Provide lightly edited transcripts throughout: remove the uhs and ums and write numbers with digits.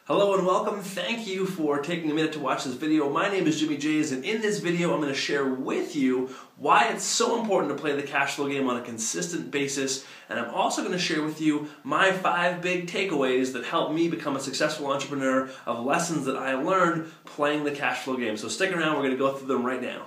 Hello and welcome. Thank you for taking a minute to watch this video. My name is Jimmy Jays, and in this video I'm going to share with you why it's so important to play the cash flow game on a consistent basis, and I'm also going to share with you my 5 big takeaways that helped me become a successful entrepreneur of lessons that I learned playing the cash flow game. So stick around, we're going to go through them right now.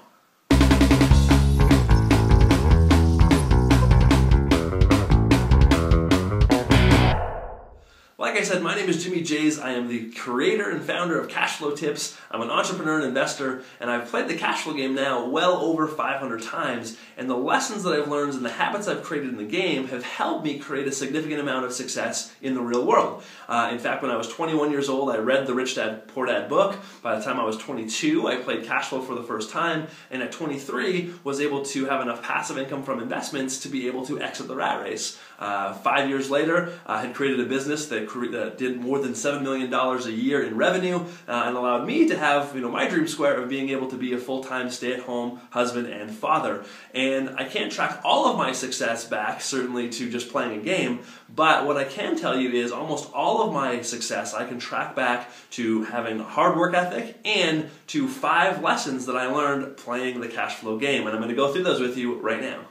Like I said, my name is Jimmy Jays. I am the creator and founder of Cashflow Tips. I'm an entrepreneur and investor, and I've played the cash flow game now well over 500 times, and the lessons that I've learned and the habits I've created in the game have helped me create a significant amount of success in the real world. In fact, when I was 21 years old, I read the Rich Dad Poor Dad book. By the time I was 22, I played Cashflow for the first time, and at 23, was able to have enough passive income from investments to be able to exit the rat race. 5 years later, I had created a business that did more than $7 million a year in revenue and allowed me to have my dream square of being able to be a full-time stay-at-home husband and father. And I can't track all of my success back, certainly, to just playing a game, but what I can tell you is almost all of my success I can track back to having a hard work ethic and to 5 lessons that I learned playing the cash flow game. And I'm going to go through those with you right now.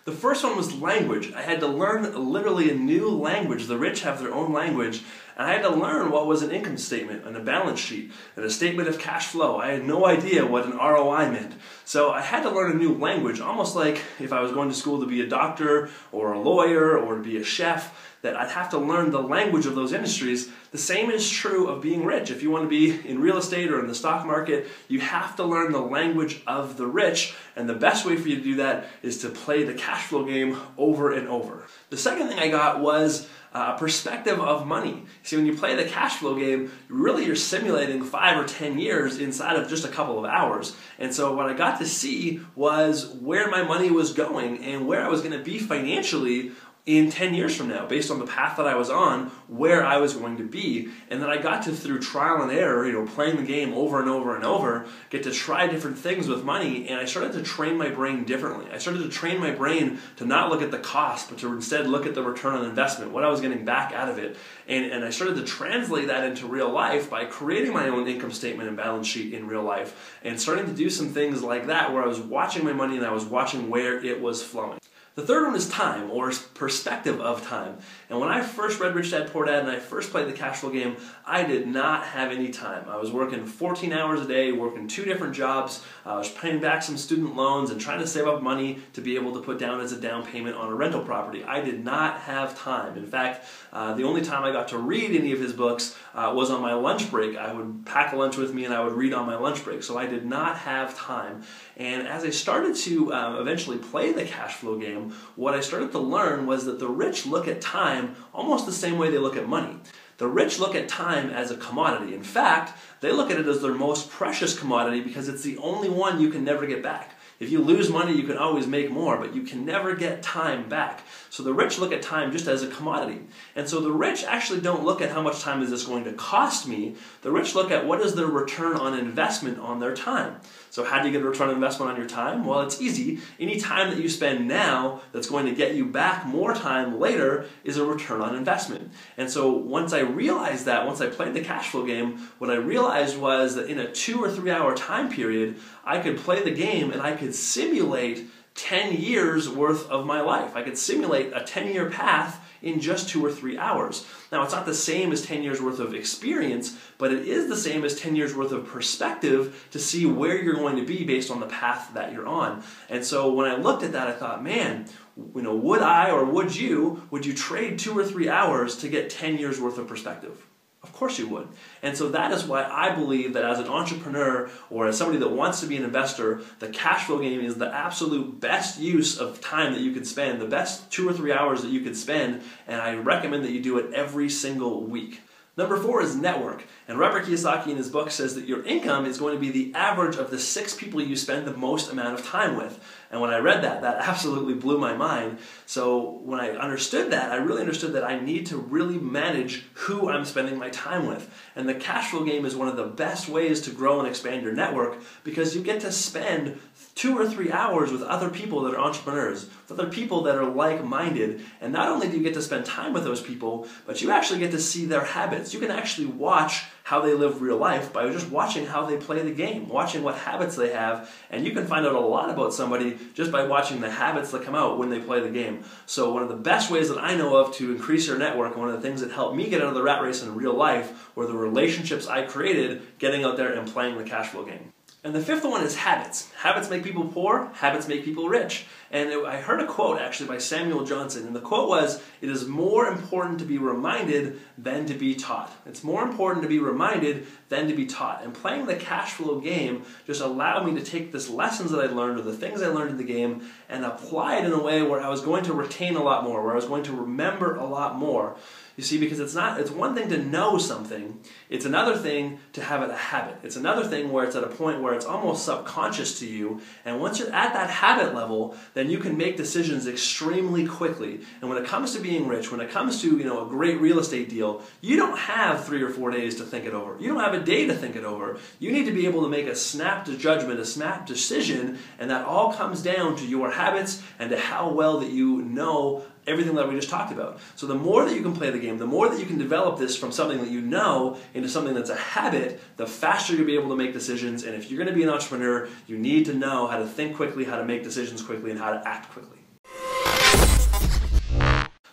The first one was language. I had to learn literally a new language. The rich have their own language, and I had to learn what was an income statement and a balance sheet and a statement of cash flow. I had no idea what an ROI meant. So I had to learn a new language, almost like if I was going to school to be a doctor or a lawyer or to be a chef, that I'd have to learn the language of those industries. The same is true of being rich. If you want to be in real estate or in the stock market, you have to learn the language of the rich, and the best way for you to do that is to play the cash flow game over and over. The second thing I got was a perspective of money. See, when you play the cash flow game, really you're simulating 5 or 10 years inside of just a couple of hours. And so what I got to see was where my money was going and where I was going to be financially in 10 years from now, based on the path that I was on, where I was going to be. And then I got to, through trial and error, playing the game over and over and over, get to try different things with money, and I started to train my brain differently. I started to train my brain to not look at the cost, but to instead look at the return on investment, what I was getting back out of it. And I started to translate that into real life by creating my own income statement and balance sheet in real life, and starting to do some things like that where I was watching my money and I was watching where it was flowing. The third one is time, or perspective of time. And when I first read Rich Dad Poor Dad and I first played the cash flow game, I did not have any time. I was working 14 hours a day, working 2 different jobs. I was paying back some student loans and trying to save up money to be able to put down as a down payment on a rental property. I did not have time. In fact, the only time I got to read any of his books was on my lunch break. I would pack a lunch with me and I would read on my lunch break. So I did not have time. And as I started to eventually play the cash flow game, what I started to learn was that the rich look at time almost the same way they look at money. The rich look at time as a commodity. In fact, they look at it as their most precious commodity because it's the only one you can never get back. If you lose money, you can always make more, but you can never get time back. So the rich look at time just as a commodity. And so the rich actually don't look at how much time is this going to cost me. The rich look at what is their return on investment on their time. So how do you get a return on investment on your time? Well, it's easy. Any time that you spend now that's going to get you back more time later is a return on investment. And so once I realized that, once I played the cash flow game, what I realized was that in a 2 or 3 hour time period, I could play the game and I could simulate 10 years worth of my life. I could simulate a 10-year path in just 2 or 3 hours. Now, it's not the same as 10 years worth of experience, but it is the same as 10 years worth of perspective to see where you're going to be based on the path that you're on. And so when I looked at that, I thought, man, would I or would you trade 2 or 3 hours to get 10 years worth of perspective? Of course you would. And so that is why I believe that as an entrepreneur or as somebody that wants to be an investor, the cash flow game is the absolute best use of time that you can spend, the best 2 or 3 hours that you can spend, and I recommend that you do it every single week. Number 4 is network. And Robert Kiyosaki in his book says that your income is going to be the average of the 6 people you spend the most amount of time with. And when I read that, that absolutely blew my mind. So when I understood that, I really understood that I need to really manage who I'm spending my time with. And the cash flow game is one of the best ways to grow and expand your network, because you get to spend 2 or 3 hours with other people that are entrepreneurs, with other people that are like-minded. And not only do you get to spend time with those people, but you actually get to see their habits. You can actually watch how they live real life by just watching how they play the game, watching what habits they have, and you can find out a lot about somebody just by watching the habits that come out when they play the game. So one of the best ways that I know of to increase your network, and one of the things that helped me get out of the rat race in real life, were the relationships I created getting out there and playing the cash flow game. And the 5th one is habits. Habits make people poor, habits make people rich. And I heard a quote actually by Samuel Johnson, and the quote was, "It is more important to be reminded than to be taught." It's more important to be reminded than to be taught. And playing the cash flow game just allowed me to take this lessons that I learned, or the things I learned in the game, and apply it in a way where I was going to retain a lot more, where I was going to remember a lot more. You see, because it's one thing to know something, it's another thing to have it a habit. It's another thing where it's at a point where it's almost subconscious to you, and once you're at that habit level, then you can make decisions extremely quickly. And when it comes to being rich, when it comes to a great real estate deal, you don't have 3 or 4 days to think it over. You don't have a day to think it over. You need to be able to make a snap judgment, a snap decision, and that all comes down to your habits and to how well that you know everything that we just talked about. So the more that you can play the game, the more that you can develop this from something that you know into something that's a habit, the faster you'll be able to make decisions. And if you're going to be an entrepreneur, you need to know how to think quickly, how to make decisions quickly, and how to act quickly.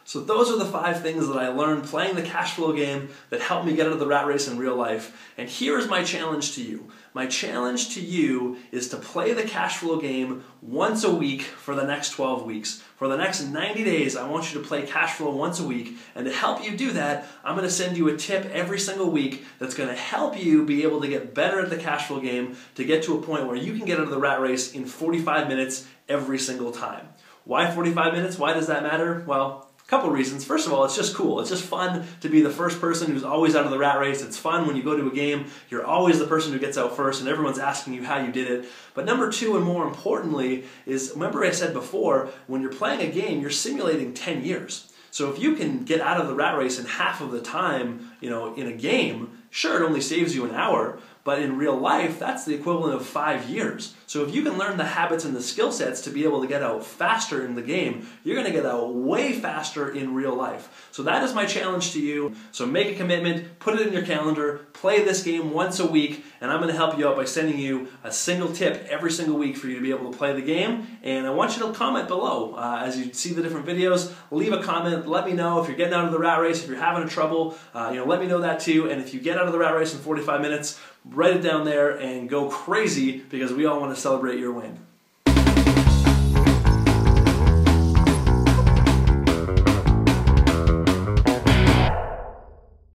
So those are the 5 things that I learned playing the cash flow game that helped me get out of the rat race in real life. And here is my challenge to you. My challenge to you is to play the cash flow game once a week for the next 12 weeks. For the next 90 days, I want you to play cash flow once a week. And to help you do that, I'm going to send you a tip every single week that's going to help you be able to get better at the cash flow game, to get to a point where you can get out of the rat race in 45 minutes every single time. Why 45 minutes? Why does that matter? Well, couple reasons. First of all, it's just cool. It's just fun to be the first person who's always out of the rat race. It's fun when you go to a game, you're always the person who gets out first and everyone's asking you how you did it. But number 2, and more importantly, is, remember I said before, when you're playing a game, you're simulating 10 years. So if you can get out of the rat race in half of the time, in a game, sure, it only saves you an hour, but in real life, that's the equivalent of 5 years. So if you can learn the habits and the skill sets to be able to get out faster in the game, you're going to get out way faster in real life. So that is my challenge to you. So make a commitment, put it in your calendar, play this game once a week, and I'm going to help you out by sending you a single tip every single week for you to be able to play the game. And I want you to comment below as you see the different videos. Leave a comment. Let me know if you're getting out of the rat race, if you're having trouble. Let me know that too. And if you get out of the rat race in 45 minutes, write it down there and go crazy, because we all want to celebrate your win.